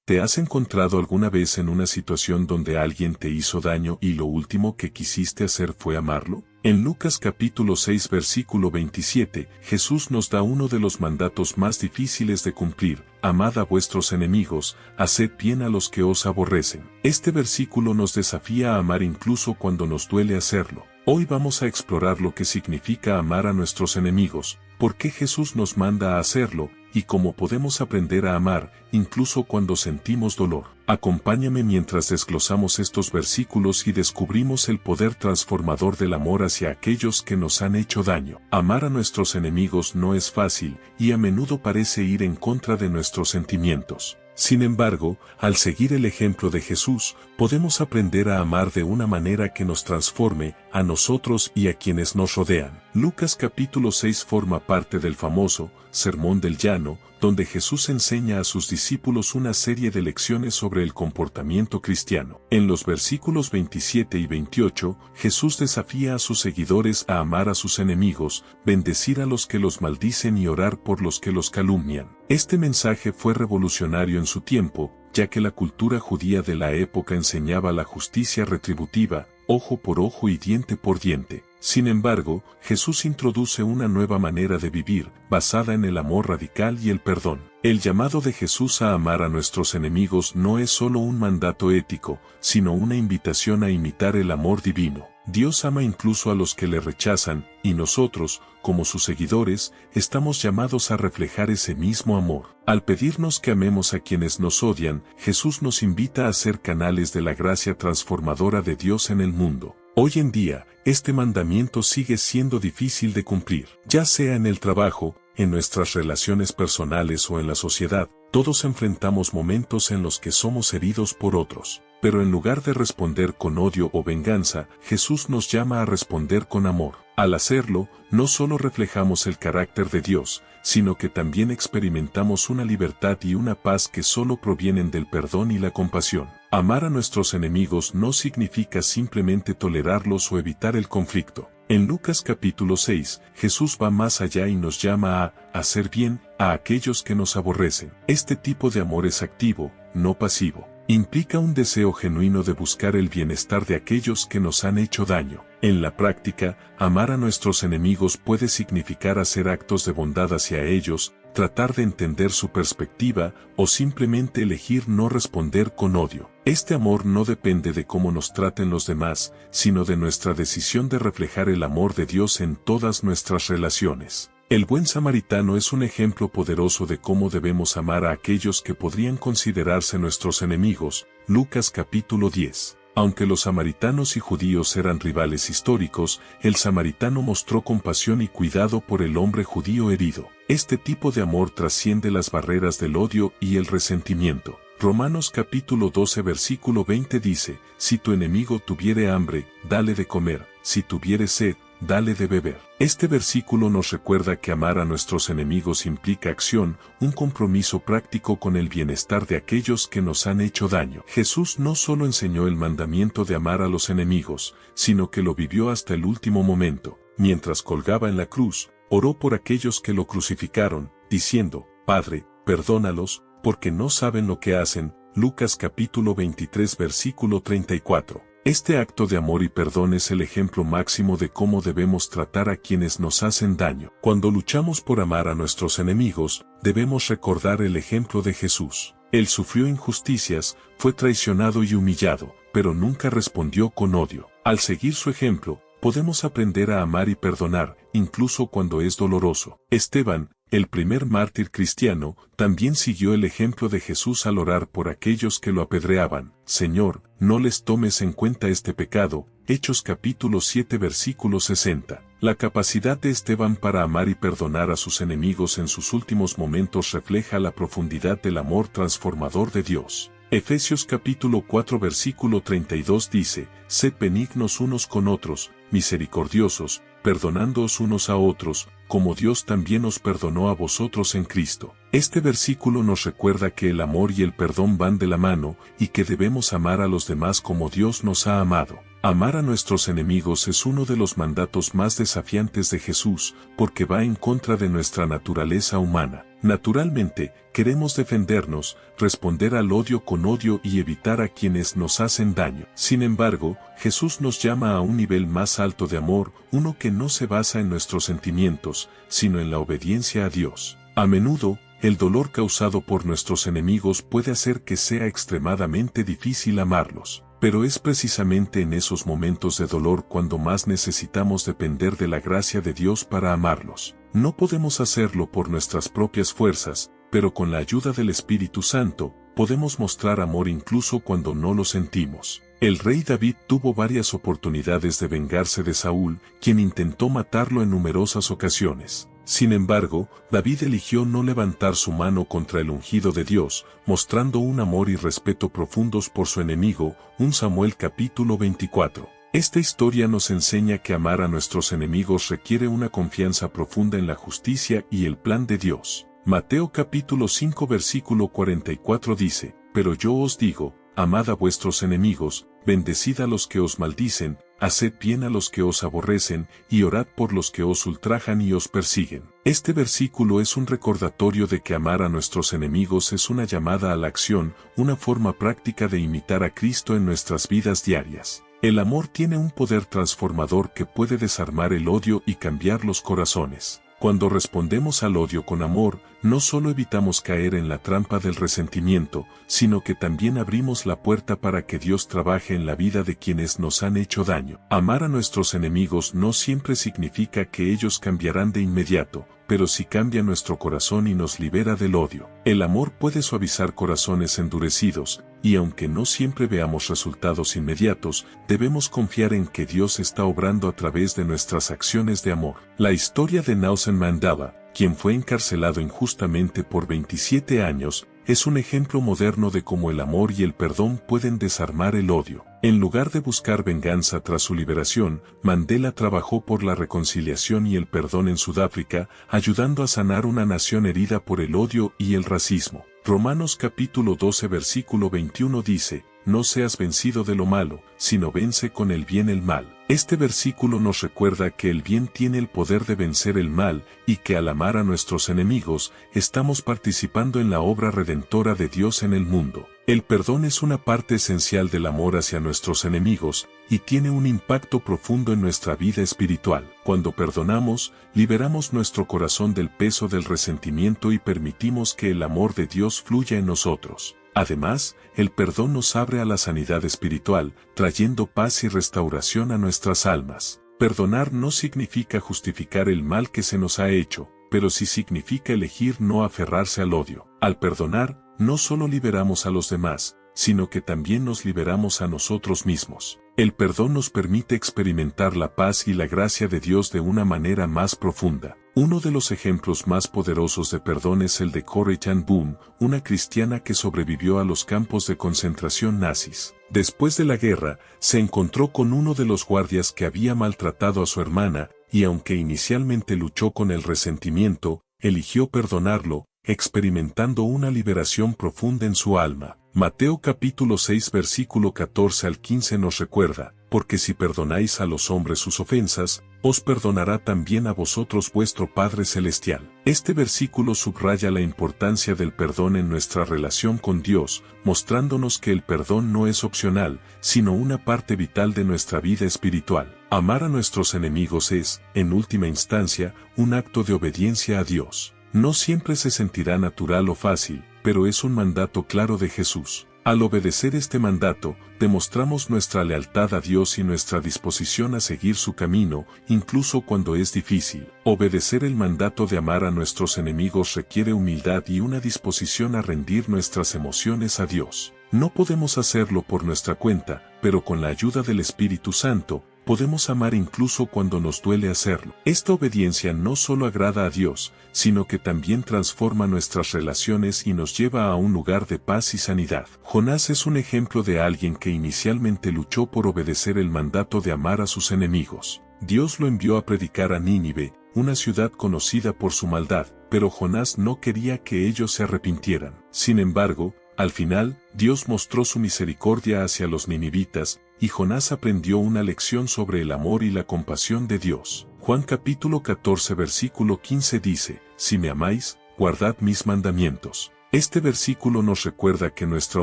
¿Te has encontrado alguna vez en una situación donde alguien te hizo daño y lo último que quisiste hacer fue amarlo? En Lucas capítulo 6 versículo 27, Jesús nos da uno de los mandatos más difíciles de cumplir: amad a vuestros enemigos, haced bien a los que os aborrecen. Este versículo nos desafía a amar incluso cuando nos duele hacerlo. Hoy vamos a explorar lo que significa amar a nuestros enemigos, por qué Jesús nos manda a hacerlo, y cómo podemos aprender a amar, incluso cuando sentimos dolor. Acompáñame mientras desglosamos estos versículos y descubrimos el poder transformador del amor hacia aquellos que nos han hecho daño. Amar a nuestros enemigos no es fácil, y a menudo parece ir en contra de nuestros sentimientos. Sin embargo, al seguir el ejemplo de Jesús, podemos aprender a amar de una manera que nos transforme, a nosotros y a quienes nos rodean. Lucas capítulo 6 forma parte del famoso Sermón del Llano, donde Jesús enseña a sus discípulos una serie de lecciones sobre el comportamiento cristiano. En los versículos 27 y 28, Jesús desafía a sus seguidores a amar a sus enemigos, bendecir a los que los maldicen y orar por los que los calumnian. Este mensaje fue revolucionario en su tiempo, ya que la cultura judía de la época enseñaba la justicia retributiva, ojo por ojo y diente por diente. Sin embargo, Jesús introduce una nueva manera de vivir, basada en el amor radical y el perdón. El llamado de Jesús a amar a nuestros enemigos no es solo un mandato ético, sino una invitación a imitar el amor divino. Dios ama incluso a los que le rechazan, y nosotros, como sus seguidores, estamos llamados a reflejar ese mismo amor. Al pedirnos que amemos a quienes nos odian, Jesús nos invita a ser canales de la gracia transformadora de Dios en el mundo. Hoy en día, este mandamiento sigue siendo difícil de cumplir. Ya sea en el trabajo, en nuestras relaciones personales o en la sociedad, todos enfrentamos momentos en los que somos heridos por otros. Pero en lugar de responder con odio o venganza, Jesús nos llama a responder con amor. Al hacerlo, no solo reflejamos el carácter de Dios, sino que también experimentamos una libertad y una paz que solo provienen del perdón y la compasión. Amar a nuestros enemigos no significa simplemente tolerarlos o evitar el conflicto. En Lucas capítulo 6, Jesús va más allá y nos llama a hacer bien a aquellos que nos aborrecen. Este tipo de amor es activo, no pasivo. Implica un deseo genuino de buscar el bienestar de aquellos que nos han hecho daño. En la práctica, amar a nuestros enemigos puede significar hacer actos de bondad hacia ellos, tratar de entender su perspectiva, o simplemente elegir no responder con odio. Este amor no depende de cómo nos traten los demás, sino de nuestra decisión de reflejar el amor de Dios en todas nuestras relaciones. El buen samaritano es un ejemplo poderoso de cómo debemos amar a aquellos que podrían considerarse nuestros enemigos. Lucas capítulo 10. Aunque los samaritanos y judíos eran rivales históricos, el samaritano mostró compasión y cuidado por el hombre judío herido. Este tipo de amor trasciende las barreras del odio y el resentimiento. Romanos capítulo 12 versículo 20 dice: si tu enemigo tuviere hambre, dale de comer; si tuviere sed, dale de beber. Este versículo nos recuerda que amar a nuestros enemigos implica acción, un compromiso práctico con el bienestar de aquellos que nos han hecho daño. Jesús no solo enseñó el mandamiento de amar a los enemigos, sino que lo vivió hasta el último momento. Mientras colgaba en la cruz, oró por aquellos que lo crucificaron, diciendo: Padre, perdónalos, porque no saben lo que hacen. Lucas capítulo 23 versículo 34. Este acto de amor y perdón es el ejemplo máximo de cómo debemos tratar a quienes nos hacen daño. Cuando luchamos por amar a nuestros enemigos, debemos recordar el ejemplo de Jesús. Él sufrió injusticias, fue traicionado y humillado, pero nunca respondió con odio. Al seguir su ejemplo, podemos aprender a amar y perdonar, incluso cuando es doloroso. Esteban, el primer mártir cristiano, también siguió el ejemplo de Jesús al orar por aquellos que lo apedreaban. Señor, no les tomes en cuenta este pecado. Hechos capítulo 7 versículo 60. La capacidad de Esteban para amar y perdonar a sus enemigos en sus últimos momentos refleja la profundidad del amor transformador de Dios. Efesios capítulo 4 versículo 32 dice: Sed benignos unos con otros, misericordiosos, perdonándoos unos a otros, como Dios también os perdonó a vosotros en Cristo. Este versículo nos recuerda que el amor y el perdón van de la mano y que debemos amar a los demás como Dios nos ha amado. Amar a nuestros enemigos es uno de los mandatos más desafiantes de Jesús, porque va en contra de nuestra naturaleza humana. Naturalmente, queremos defendernos, responder al odio con odio y evitar a quienes nos hacen daño. Sin embargo, Jesús nos llama a un nivel más alto de amor, uno que no se basa en nuestros sentimientos, sino en la obediencia a Dios. A menudo, el dolor causado por nuestros enemigos puede hacer que sea extremadamente difícil amarlos. Pero es precisamente en esos momentos de dolor cuando más necesitamos depender de la gracia de Dios para amarlos. No podemos hacerlo por nuestras propias fuerzas, pero con la ayuda del Espíritu Santo, podemos mostrar amor incluso cuando no lo sentimos. El rey David tuvo varias oportunidades de vengarse de Saúl, quien intentó matarlo en numerosas ocasiones. Sin embargo, David eligió no levantar su mano contra el ungido de Dios, mostrando un amor y respeto profundos por su enemigo, 1 Samuel capítulo 24. Esta historia nos enseña que amar a nuestros enemigos requiere una confianza profunda en la justicia y el plan de Dios. Mateo capítulo 5 versículo 44 dice, pero yo os digo, amad a vuestros enemigos, bendecid a los que os maldicen, haced bien a los que os aborrecen, y orad por los que os ultrajan y os persiguen. Este versículo es un recordatorio de que amar a nuestros enemigos es una llamada a la acción, una forma práctica de imitar a Cristo en nuestras vidas diarias. El amor tiene un poder transformador que puede desarmar el odio y cambiar los corazones. Cuando respondemos al odio con amor, no solo evitamos caer en la trampa del resentimiento, sino que también abrimos la puerta para que Dios trabaje en la vida de quienes nos han hecho daño. Amar a nuestros enemigos no siempre significa que ellos cambiarán de inmediato, pero sí cambia nuestro corazón y nos libera del odio. El amor puede suavizar corazones endurecidos, y aunque no siempre veamos resultados inmediatos, debemos confiar en que Dios está obrando a través de nuestras acciones de amor. La historia de Nelson Mandela, quien fue encarcelado injustamente por 27 años, es un ejemplo moderno de cómo el amor y el perdón pueden desarmar el odio. En lugar de buscar venganza tras su liberación, Mandela trabajó por la reconciliación y el perdón en Sudáfrica, ayudando a sanar una nación herida por el odio y el racismo. Romanos capítulo 12 versículo 21 dice, no seas vencido de lo malo, sino vence con el bien el mal. Este versículo nos recuerda que el bien tiene el poder de vencer el mal, y que al amar a nuestros enemigos, estamos participando en la obra redentora de Dios en el mundo. El perdón es una parte esencial del amor hacia nuestros enemigos, y tiene un impacto profundo en nuestra vida espiritual. Cuando perdonamos, liberamos nuestro corazón del peso del resentimiento y permitimos que el amor de Dios fluya en nosotros. Además, el perdón nos abre a la sanidad espiritual, trayendo paz y restauración a nuestras almas. Perdonar no significa justificar el mal que se nos ha hecho, pero sí significa elegir no aferrarse al odio. Al perdonar, no solo liberamos a los demás, sino que también nos liberamos a nosotros mismos. El perdón nos permite experimentar la paz y la gracia de Dios de una manera más profunda. Uno de los ejemplos más poderosos de perdón es el de Corrie ten Boom, una cristiana que sobrevivió a los campos de concentración nazis. Después de la guerra, se encontró con uno de los guardias que había maltratado a su hermana, y aunque inicialmente luchó con el resentimiento, eligió perdonarlo, experimentando una liberación profunda en su alma. Mateo capítulo 6 versículo 14 al 15 nos recuerda, porque si perdonáis a los hombres sus ofensas, os perdonará también a vosotros vuestro Padre Celestial. Este versículo subraya la importancia del perdón en nuestra relación con Dios, mostrándonos que el perdón no es opcional, sino una parte vital de nuestra vida espiritual. Amar a nuestros enemigos es, en última instancia, un acto de obediencia a Dios. No siempre se sentirá natural o fácil, pero es un mandato claro de Jesús. Al obedecer este mandato, demostramos nuestra lealtad a Dios y nuestra disposición a seguir su camino, incluso cuando es difícil. Obedecer el mandato de amar a nuestros enemigos requiere humildad y una disposición a rendir nuestras emociones a Dios. No podemos hacerlo por nuestra cuenta, pero con la ayuda del Espíritu Santo, podemos amar incluso cuando nos duele hacerlo. Esta obediencia no solo agrada a Dios, sino que también transforma nuestras relaciones y nos lleva a un lugar de paz y sanidad. Jonás es un ejemplo de alguien que inicialmente luchó por obedecer el mandato de amar a sus enemigos. Dios lo envió a predicar a Nínive, una ciudad conocida por su maldad, pero Jonás no quería que ellos se arrepintieran. Sin embargo, al final, Dios mostró su misericordia hacia los ninivitas, y Jonás aprendió una lección sobre el amor y la compasión de Dios. Juan capítulo 14 versículo 15 dice, «Si me amáis, guardad mis mandamientos». Este versículo nos recuerda que nuestra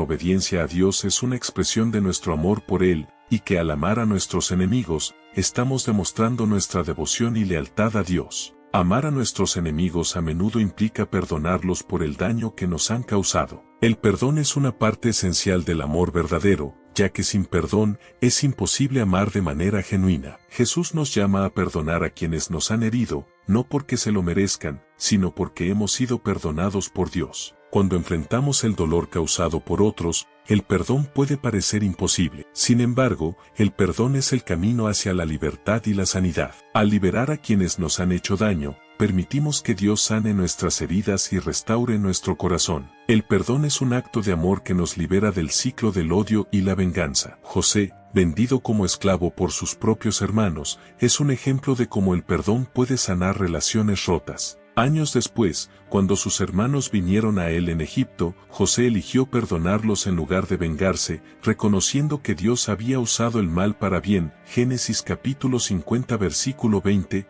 obediencia a Dios es una expresión de nuestro amor por Él, y que al amar a nuestros enemigos, estamos demostrando nuestra devoción y lealtad a Dios. Amar a nuestros enemigos a menudo implica perdonarlos por el daño que nos han causado. El perdón es una parte esencial del amor verdadero, ya que sin perdón es imposible amar de manera genuina. Jesús nos llama a perdonar a quienes nos han herido, no porque se lo merezcan, sino porque hemos sido perdonados por Dios. Cuando enfrentamos el dolor causado por otros, el perdón puede parecer imposible. Sin embargo, el perdón es el camino hacia la libertad y la sanidad. Al liberar a quienes nos han hecho daño, permitimos que Dios sane nuestras heridas y restaure nuestro corazón. El perdón es un acto de amor que nos libera del ciclo del odio y la venganza. José, vendido como esclavo por sus propios hermanos, es un ejemplo de cómo el perdón puede sanar relaciones rotas. Años después, cuando sus hermanos vinieron a él en Egipto, José eligió perdonarlos en lugar de vengarse, reconociendo que Dios había usado el mal para bien. Génesis capítulo 50 versículo 20.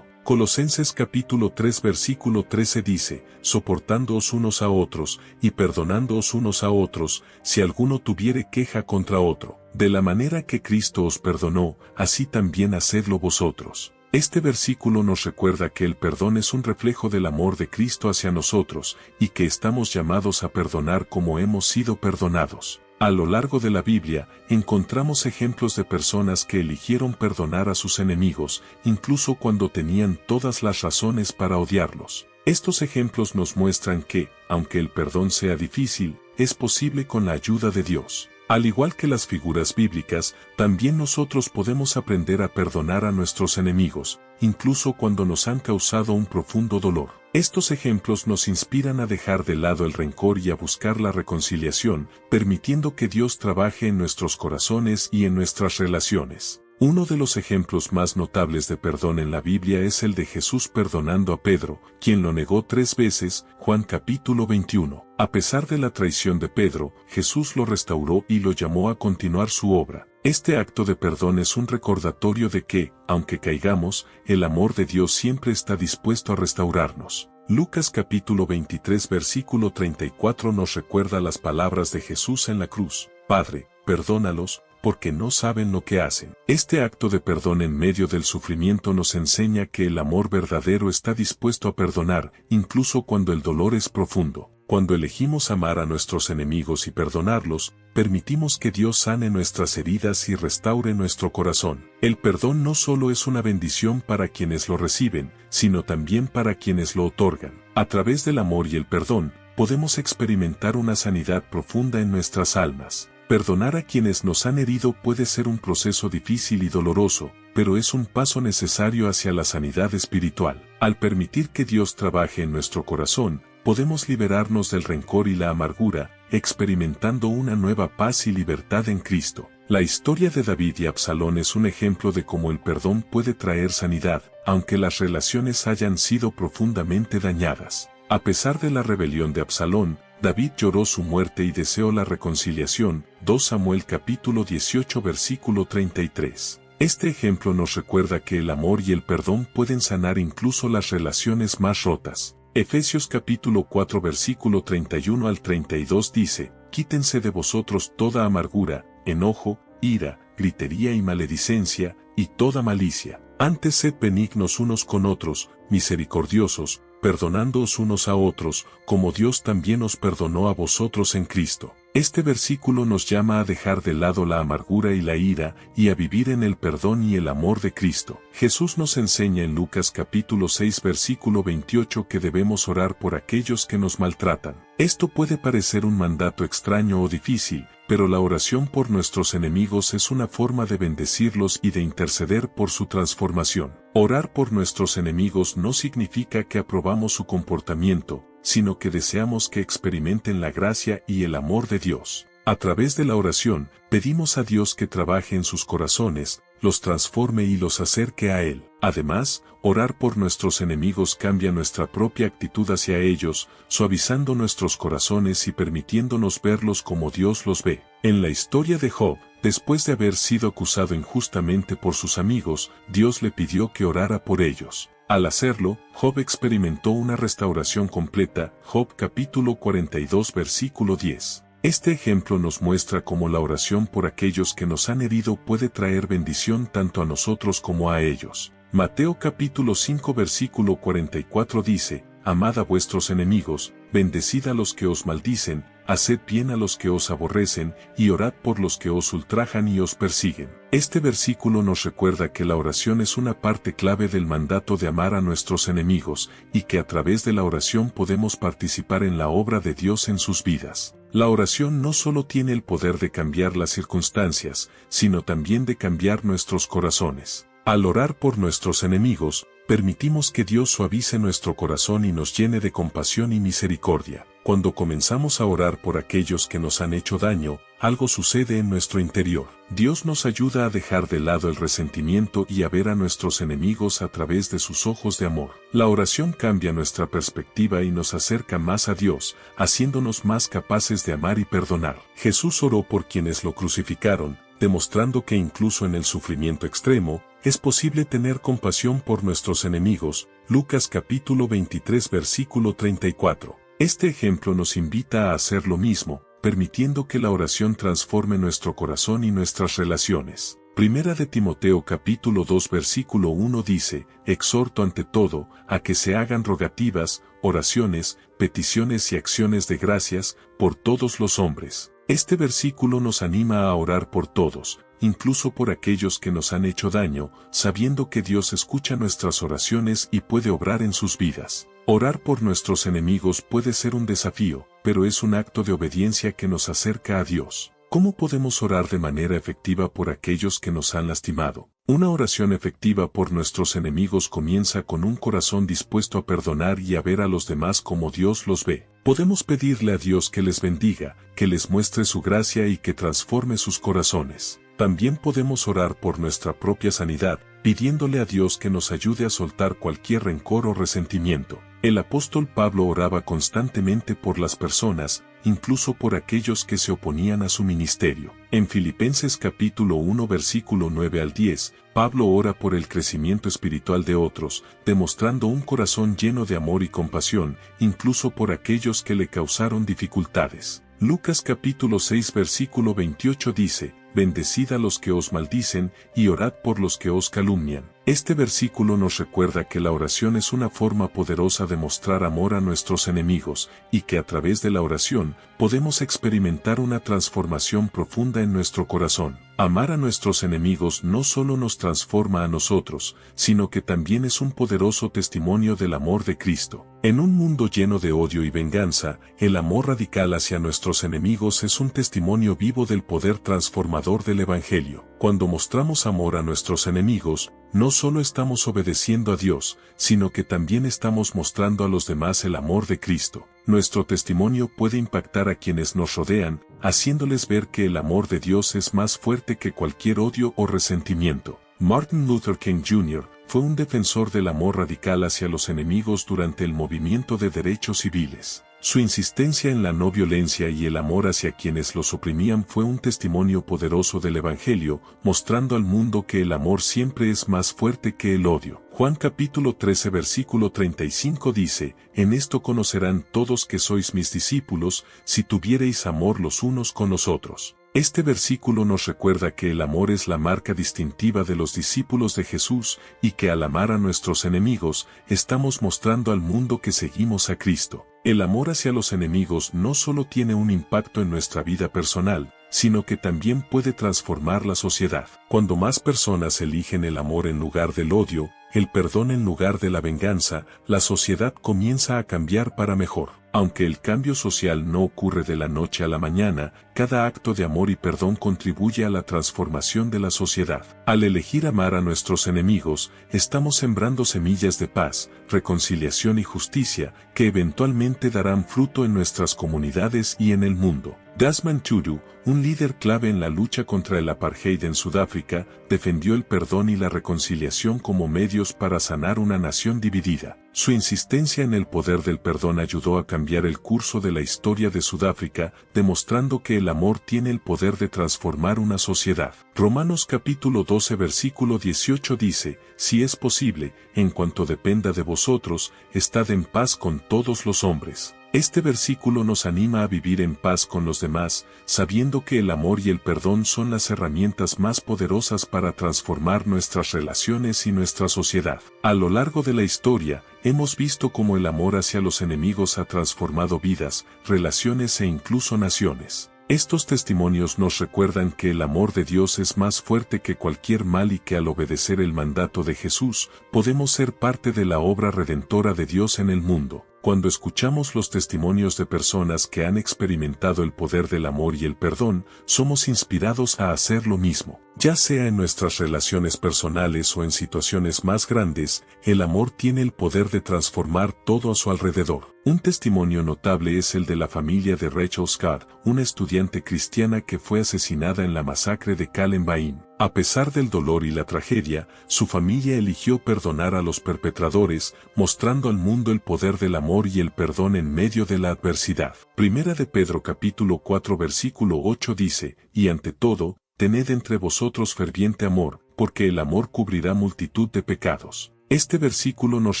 Colosenses capítulo 3 versículo 13 dice, soportándoos unos a otros, y perdonándoos unos a otros, si alguno tuviere queja contra otro. De la manera que Cristo os perdonó, así también hacedlo vosotros. Este versículo nos recuerda que el perdón es un reflejo del amor de Cristo hacia nosotros, y que estamos llamados a perdonar como hemos sido perdonados. A lo largo de la Biblia, encontramos ejemplos de personas que eligieron perdonar a sus enemigos, incluso cuando tenían todas las razones para odiarlos. Estos ejemplos nos muestran que, aunque el perdón sea difícil, es posible con la ayuda de Dios. Al igual que las figuras bíblicas, también nosotros podemos aprender a perdonar a nuestros enemigos, incluso cuando nos han causado un profundo dolor. Estos ejemplos nos inspiran a dejar de lado el rencor y a buscar la reconciliación, permitiendo que Dios trabaje en nuestros corazones y en nuestras relaciones. Uno de los ejemplos más notables de perdón en la Biblia es el de Jesús perdonando a Pedro, quien lo negó 3 veces, Juan capítulo 21. A pesar de la traición de Pedro, Jesús lo restauró y lo llamó a continuar su obra. Este acto de perdón es un recordatorio de que, aunque caigamos, el amor de Dios siempre está dispuesto a restaurarnos. Lucas capítulo 23 versículo 34 nos recuerda las palabras de Jesús en la cruz. Padre, perdónalos, porque no saben lo que hacen. Este acto de perdón en medio del sufrimiento nos enseña que el amor verdadero está dispuesto a perdonar, incluso cuando el dolor es profundo. Cuando elegimos amar a nuestros enemigos y perdonarlos, permitimos que Dios sane nuestras heridas y restaure nuestro corazón. El perdón no solo es una bendición para quienes lo reciben, sino también para quienes lo otorgan. A través del amor y el perdón, podemos experimentar una sanidad profunda en nuestras almas. Perdonar a quienes nos han herido puede ser un proceso difícil y doloroso, pero es un paso necesario hacia la sanidad espiritual. Al permitir que Dios trabaje en nuestro corazón, podemos liberarnos del rencor y la amargura, experimentando una nueva paz y libertad en Cristo. La historia de David y Absalón es un ejemplo de cómo el perdón puede traer sanidad, aunque las relaciones hayan sido profundamente dañadas. A pesar de la rebelión de Absalón, David lloró su muerte y deseó la reconciliación. 2 Samuel capítulo 18 versículo 33. Este ejemplo nos recuerda que el amor y el perdón pueden sanar incluso las relaciones más rotas. Efesios capítulo 4 versículo 31 al 32 dice, quítense de vosotros toda amargura, enojo, ira, gritería y maledicencia, y toda malicia. Antes sed benignos unos con otros, misericordiosos, perdonándoos unos a otros, como Dios también os perdonó a vosotros en Cristo. Este versículo nos llama a dejar de lado la amargura y la ira, y a vivir en el perdón y el amor de Cristo. Jesús nos enseña en Lucas capítulo 6 versículo 28 que debemos orar por aquellos que nos maltratan. Esto puede parecer un mandato extraño o difícil, pero la oración por nuestros enemigos es una forma de bendecirlos y de interceder por su transformación. Orar por nuestros enemigos no significa que aprobamos su comportamiento, sino que deseamos que experimenten la gracia y el amor de Dios. A través de la oración, pedimos a Dios que trabaje en sus corazones, los transforme y los acerque a Él. Además, orar por nuestros enemigos cambia nuestra propia actitud hacia ellos, suavizando nuestros corazones y permitiéndonos verlos como Dios los ve. En la historia de Job, después de haber sido acusado injustamente por sus amigos, Dios le pidió que orara por ellos. Al hacerlo, Job experimentó una restauración completa. Job capítulo 42 versículo 10. Este ejemplo nos muestra cómo la oración por aquellos que nos han herido puede traer bendición tanto a nosotros como a ellos. Mateo capítulo 5 versículo 44 dice, amad a vuestros enemigos, bendecid a los que os maldicen, haced bien a los que os aborrecen, y orad por los que os ultrajan y os persiguen. Este versículo nos recuerda que la oración es una parte clave del mandato de amar a nuestros enemigos, y que a través de la oración podemos participar en la obra de Dios en sus vidas. La oración no solo tiene el poder de cambiar las circunstancias, sino también de cambiar nuestros corazones. Al orar por nuestros enemigos, permitimos que Dios suavice nuestro corazón y nos llene de compasión y misericordia. Cuando comenzamos a orar por aquellos que nos han hecho daño, algo sucede en nuestro interior. Dios nos ayuda a dejar de lado el resentimiento y a ver a nuestros enemigos a través de sus ojos de amor. La oración cambia nuestra perspectiva y nos acerca más a Dios, haciéndonos más capaces de amar y perdonar. Jesús oró por quienes lo crucificaron, demostrando que incluso en el sufrimiento extremo, es posible tener compasión por nuestros enemigos. Lucas capítulo 23 versículo 34. Este ejemplo nos invita a hacer lo mismo, permitiendo que la oración transforme nuestro corazón y nuestras relaciones. Primera de Timoteo capítulo 2 versículo 1 dice, exhorto ante todo, a que se hagan rogativas, oraciones, peticiones y acciones de gracias, por todos los hombres. Este versículo nos anima a orar por todos, incluso por aquellos que nos han hecho daño, sabiendo que Dios escucha nuestras oraciones y puede obrar en sus vidas. Orar por nuestros enemigos puede ser un desafío, pero es un acto de obediencia que nos acerca a Dios. ¿Cómo podemos orar de manera efectiva por aquellos que nos han lastimado? Una oración efectiva por nuestros enemigos comienza con un corazón dispuesto a perdonar y a ver a los demás como Dios los ve. Podemos pedirle a Dios que les bendiga, que les muestre su gracia y que transforme sus corazones. También podemos orar por nuestra propia sanidad, pidiéndole a Dios que nos ayude a soltar cualquier rencor o resentimiento. El apóstol Pablo oraba constantemente por las personas, incluso por aquellos que se oponían a su ministerio. En Filipenses capítulo 1 versículo 9 al 10, Pablo ora por el crecimiento espiritual de otros, demostrando un corazón lleno de amor y compasión, incluso por aquellos que le causaron dificultades. Lucas capítulo 6 versículo 28 dice, bendecid a los que os maldicen, y orad por los que os calumnian. Este versículo nos recuerda que la oración es una forma poderosa de mostrar amor a nuestros enemigos, y que a través de la oración, podemos experimentar una transformación profunda en nuestro corazón. Amar a nuestros enemigos no solo nos transforma a nosotros, sino que también es un poderoso testimonio del amor de Cristo. En un mundo lleno de odio y venganza, el amor radical hacia nuestros enemigos es un testimonio vivo del poder transformador del Evangelio. Cuando mostramos amor a nuestros enemigos, no solo estamos obedeciendo a Dios, sino que también estamos mostrando a los demás el amor de Cristo. Nuestro testimonio puede impactar a quienes nos rodean, haciéndoles ver que el amor de Dios es más fuerte que cualquier odio o resentimiento. Martin Luther King Jr. fue un defensor del amor radical hacia los enemigos durante el movimiento de derechos civiles. Su insistencia en la no violencia y el amor hacia quienes los oprimían fue un testimonio poderoso del Evangelio, mostrando al mundo que el amor siempre es más fuerte que el odio. Juan capítulo 13 versículo 35 dice, en esto conocerán todos que sois mis discípulos, si tuviereis amor los unos con los otros. Este versículo nos recuerda que el amor es la marca distintiva de los discípulos de Jesús y que al amar a nuestros enemigos, estamos mostrando al mundo que seguimos a Cristo. El amor hacia los enemigos no solo tiene un impacto en nuestra vida personal, sino que también puede transformar la sociedad. Cuando más personas eligen el amor en lugar del odio, el perdón en lugar de la venganza, la sociedad comienza a cambiar para mejor. Aunque el cambio social no ocurre de la noche a la mañana, cada acto de amor y perdón contribuye a la transformación de la sociedad. Al elegir amar a nuestros enemigos, estamos sembrando semillas de paz, reconciliación y justicia, que eventualmente darán fruto en nuestras comunidades y en el mundo. Desmond Tutu, un líder clave en la lucha contra el apartheid en Sudáfrica, defendió el perdón y la reconciliación como medios para sanar una nación dividida. Su insistencia en el poder del perdón ayudó a cambiar el curso de la historia de Sudáfrica, demostrando que el amor tiene el poder de transformar una sociedad. Romanos capítulo 12 versículo 18 dice, si es posible, en cuanto dependa de vosotros, estad en paz con todos los hombres. Este versículo nos anima a vivir en paz con los demás, sabiendo que el amor y el perdón son las herramientas más poderosas para transformar nuestras relaciones y nuestra sociedad. A lo largo de la historia, hemos visto cómo el amor hacia los enemigos ha transformado vidas, relaciones e incluso naciones. Estos testimonios nos recuerdan que el amor de Dios es más fuerte que cualquier mal y que al obedecer el mandato de Jesús, podemos ser parte de la obra redentora de Dios en el mundo. Cuando escuchamos los testimonios de personas que han experimentado el poder del amor y el perdón, somos inspirados a hacer lo mismo. Ya sea en nuestras relaciones personales o en situaciones más grandes, el amor tiene el poder de transformar todo a su alrededor. Un testimonio notable es el de la familia de Rachel Scott, una estudiante cristiana que fue asesinada en la masacre de Columbine. A pesar del dolor y la tragedia, su familia eligió perdonar a los perpetradores, mostrando al mundo el poder del amor y el perdón en medio de la adversidad. Primera de Pedro capítulo 4 versículo 8 dice, y ante todo, tened entre vosotros ferviente amor, porque el amor cubrirá multitud de pecados. Este versículo nos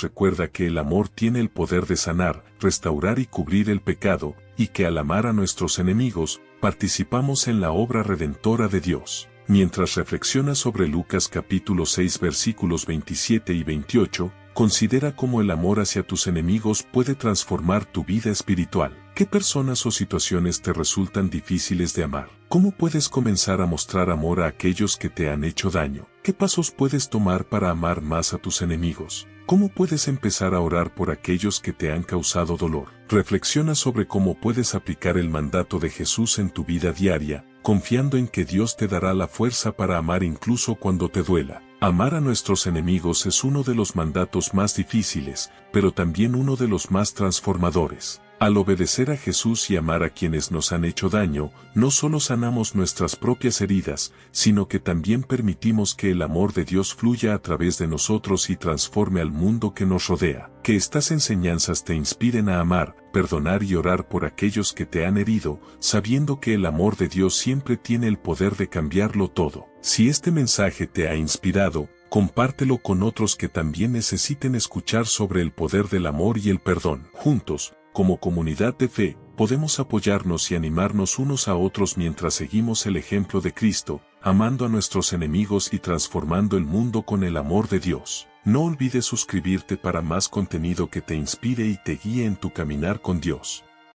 recuerda que el amor tiene el poder de sanar, restaurar y cubrir el pecado, y que al amar a nuestros enemigos, participamos en la obra redentora de Dios. Mientras reflexiona sobre Lucas capítulo 6 versículos 27 y 28, considera cómo el amor hacia tus enemigos puede transformar tu vida espiritual. ¿Qué personas o situaciones te resultan difíciles de amar? ¿Cómo puedes comenzar a mostrar amor a aquellos que te han hecho daño? ¿Qué pasos puedes tomar para amar más a tus enemigos? ¿Cómo puedes empezar a orar por aquellos que te han causado dolor? Reflexiona sobre cómo puedes aplicar el mandato de Jesús en tu vida diaria, confiando en que Dios te dará la fuerza para amar incluso cuando te duela. Amar a nuestros enemigos es uno de los mandatos más difíciles, pero también uno de los más transformadores. Al obedecer a Jesús y amar a quienes nos han hecho daño, no solo sanamos nuestras propias heridas, sino que también permitimos que el amor de Dios fluya a través de nosotros y transforme al mundo que nos rodea. Que estas enseñanzas te inspiren a amar, perdonar y orar por aquellos que te han herido, sabiendo que el amor de Dios siempre tiene el poder de cambiarlo todo. Si este mensaje te ha inspirado, compártelo con otros que también necesiten escuchar sobre el poder del amor y el perdón. Juntos, como comunidad de fe, podemos apoyarnos y animarnos unos a otros mientras seguimos el ejemplo de Cristo, amando a nuestros enemigos y transformando el mundo con el amor de Dios. No olvides suscribirte para más contenido que te inspire y te guíe en tu caminar con Dios.